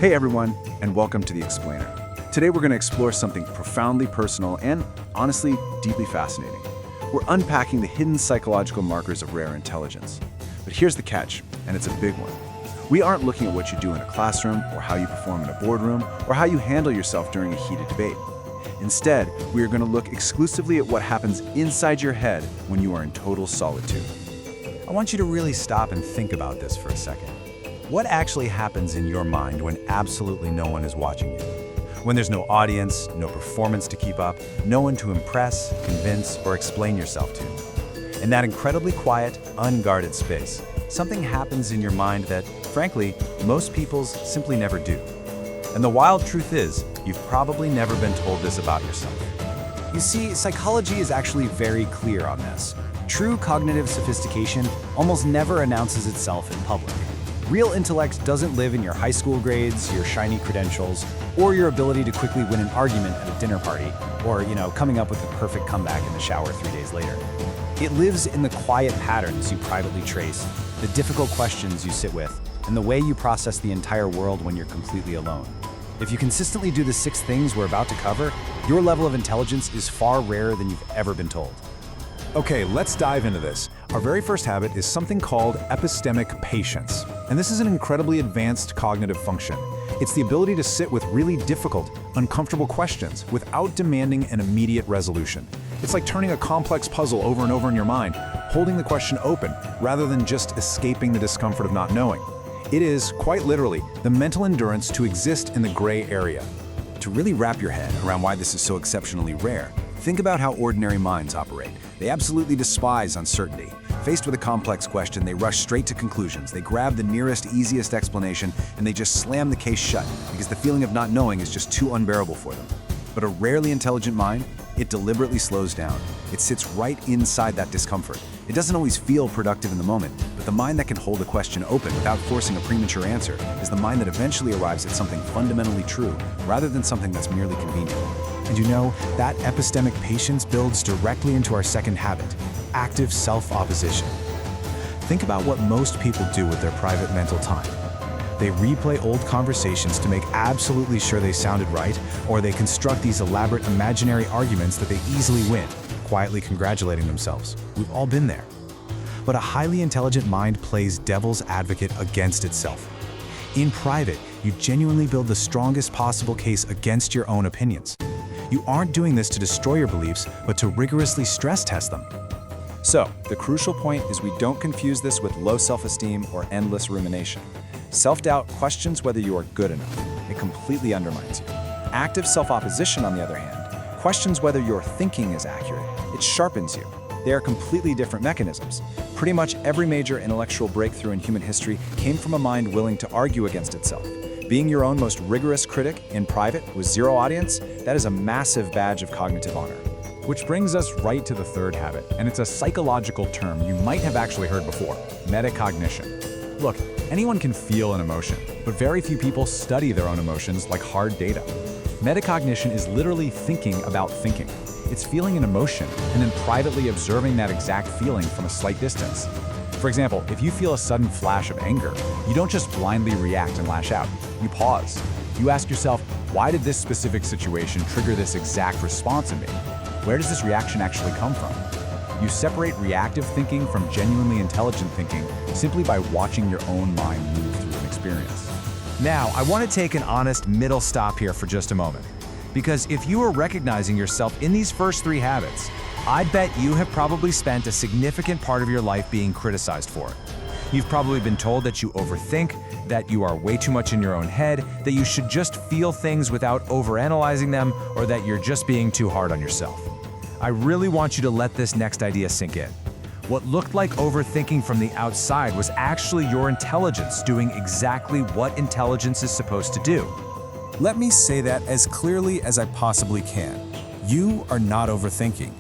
Hey everyone, and welcome to The Explainer. Today we're going to explore something profoundly personal and, honestly, deeply fascinating. We're unpacking the hidden psychological markers of rare intelligence. But here's the catch, and it's a big one. We aren't looking at what you do in a classroom, or how you perform in a boardroom, or how you handle yourself during a heated debate. Instead, we are going to look exclusively at what happens inside your head when you are in total solitude. I want you to really stop and think about this for a second. What actually happens in your mind when absolutely no one is watching you? When there's no audience, no performance to keep up, no one to impress, convince, or explain yourself to. In that incredibly quiet, unguarded space, something happens in your mind that, frankly, most people's simply never do. And the wild truth is, you've probably never been told this about yourself. You see, psychology is actually very clear on this. True cognitive sophistication almost never announces itself in public. Real intellect doesn't live in your high school grades, your shiny credentials, or your ability to quickly win an argument at a dinner party, or, coming up with the perfect comeback in the shower 3 days later. It lives in the quiet patterns you privately trace, the difficult questions you sit with, and the way you process the entire world when you're completely alone. If you consistently do the 6 things we're about to cover, your level of intelligence is far rarer than you've ever been told. Okay, let's dive into this. Our very first habit is something called epistemic patience. And this is an incredibly advanced cognitive function. It's the ability to sit with really difficult, uncomfortable questions without demanding an immediate resolution. It's like turning a complex puzzle over and over in your mind, holding the question open rather than just escaping the discomfort of not knowing. It is, quite literally, the mental endurance to exist in the gray area. To really wrap your head around why this is so exceptionally rare, think about how ordinary minds operate. They absolutely despise uncertainty. Faced with a complex question, they rush straight to conclusions. They grab the nearest, easiest explanation, and they just slam the case shut because the feeling of not knowing is just too unbearable for them. But a rarely intelligent mind, it deliberately slows down. It sits right inside that discomfort. It doesn't always feel productive in the moment, but the mind that can hold a question open without forcing a premature answer is the mind that eventually arrives at something fundamentally true, rather than something that's merely convenient. And that epistemic patience builds directly into our second habit, active self-opposition. Think about what most people do with their private mental time. They replay old conversations to make absolutely sure they sounded right, or they construct these elaborate imaginary arguments that they easily win, quietly congratulating themselves. We've all been there. But a highly intelligent mind plays devil's advocate against itself. In private, you genuinely build the strongest possible case against your own opinions. You aren't doing this to destroy your beliefs, but to rigorously stress test them. So, the crucial point is we don't confuse this with low self-esteem or endless rumination. Self-doubt questions whether you are good enough. It completely undermines you. Active self-opposition, on the other hand, questions whether your thinking is accurate. It sharpens you. They are completely different mechanisms. Pretty much every major intellectual breakthrough in human history came from a mind willing to argue against itself. Being your own most rigorous critic in private with zero audience, that is a massive badge of cognitive honor. Which brings us right to the third habit, and it's a psychological term you might have actually heard before, metacognition. Look, anyone can feel an emotion, but very few people study their own emotions like hard data. Metacognition is literally thinking about thinking. It's feeling an emotion and then privately observing that exact feeling from a slight distance. For example, if you feel a sudden flash of anger, you don't just blindly react and lash out. You pause. You ask yourself, why did this specific situation trigger this exact response in me? Where does this reaction actually come from? You separate reactive thinking from genuinely intelligent thinking simply by watching your own mind move through an experience. Now, I want to take an honest middle stop here for just a moment. Because if you are recognizing yourself in these first 3 habits, I'd bet you have probably spent a significant part of your life being criticized for it. You've probably been told that you overthink, that you are way too much in your own head, that you should just feel things without overanalyzing them, or that you're just being too hard on yourself. I really want you to let this next idea sink in. What looked like overthinking from the outside was actually your intelligence doing exactly what intelligence is supposed to do. Let me say that as clearly as I possibly can. You are not overthinking.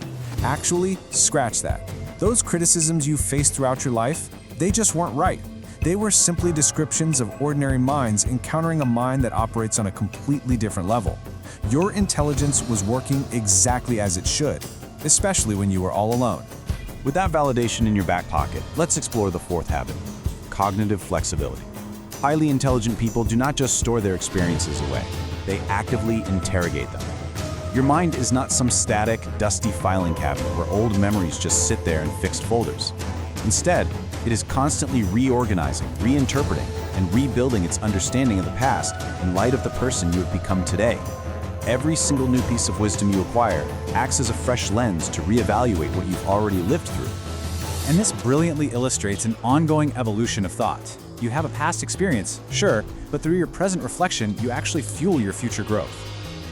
Actually, scratch that. Those criticisms you faced throughout your life, they just weren't right. They were simply descriptions of ordinary minds encountering a mind that operates on a completely different level. Your intelligence was working exactly as it should, especially when you were all alone. With that validation in your back pocket, let's explore the 4th habit, cognitive flexibility. Highly intelligent people do not just store their experiences away, they actively interrogate them. Your mind is not some static, dusty filing cabinet where old memories just sit there in fixed folders. Instead, it is constantly reorganizing, reinterpreting, and rebuilding its understanding of the past in light of the person you have become today. Every single new piece of wisdom you acquire acts as a fresh lens to reevaluate what you've already lived through. And this brilliantly illustrates an ongoing evolution of thought. You have a past experience, sure, but through your present reflection, you actually fuel your future growth.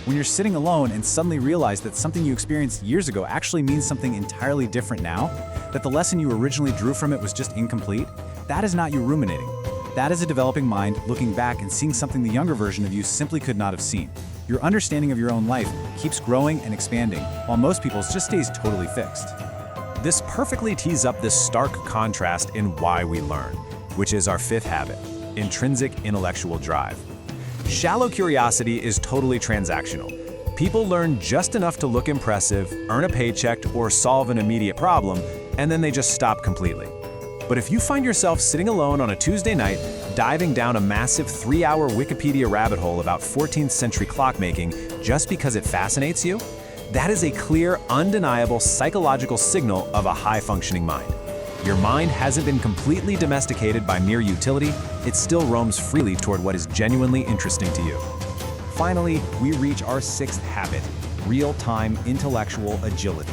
When you're sitting alone and suddenly realize that something you experienced years ago actually means something entirely different now, that the lesson you originally drew from it was just incomplete, that is not you ruminating. That is a developing mind looking back and seeing something the younger version of you simply could not have seen. Your understanding of your own life keeps growing and expanding, while most people's just stays totally fixed. This perfectly tees up this stark contrast in why we learn, which is our fifth habit, intrinsic intellectual drive. Shallow curiosity is totally transactional. People learn just enough to look impressive, earn a paycheck, or solve an immediate problem, and then they just stop completely. But if you find yourself sitting alone on a Tuesday night, diving down a massive 3-hour Wikipedia rabbit hole about 14th century clockmaking just because it fascinates you, that is a clear, undeniable psychological signal of a high-functioning mind. Your mind hasn't been completely domesticated by mere utility, it still roams freely toward what is genuinely interesting to you. Finally, we reach our sixth habit, real-time intellectual agility.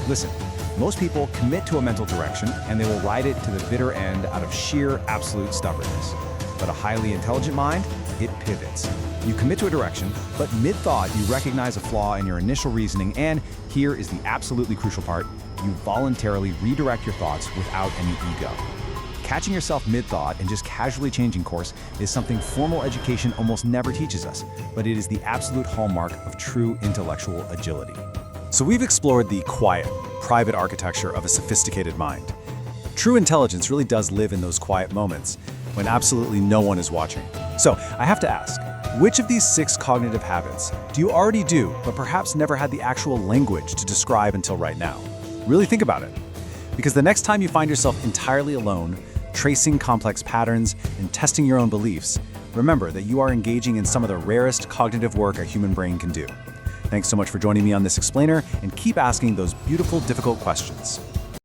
Listen, most people commit to a mental direction and they will ride it to the bitter end out of sheer absolute stubbornness. But a highly intelligent mind, it pivots. You commit to a direction, but mid-thought you recognize a flaw in your initial reasoning, and here is the absolutely crucial part, you voluntarily redirect your thoughts without any ego. Catching yourself mid-thought and just casually changing course is something formal education almost never teaches us, but it is the absolute hallmark of true intellectual agility. So we've explored the quiet, private architecture of a sophisticated mind. True intelligence really does live in those quiet moments when absolutely no one is watching. So I have to ask, which of these 6 cognitive habits do you already do, but perhaps never had the actual language to describe until right now? Really think about it. Because the next time you find yourself entirely alone, tracing complex patterns and testing your own beliefs, remember that you are engaging in some of the rarest cognitive work a human brain can do. Thanks so much for joining me on this explainer, and keep asking those beautiful, difficult questions.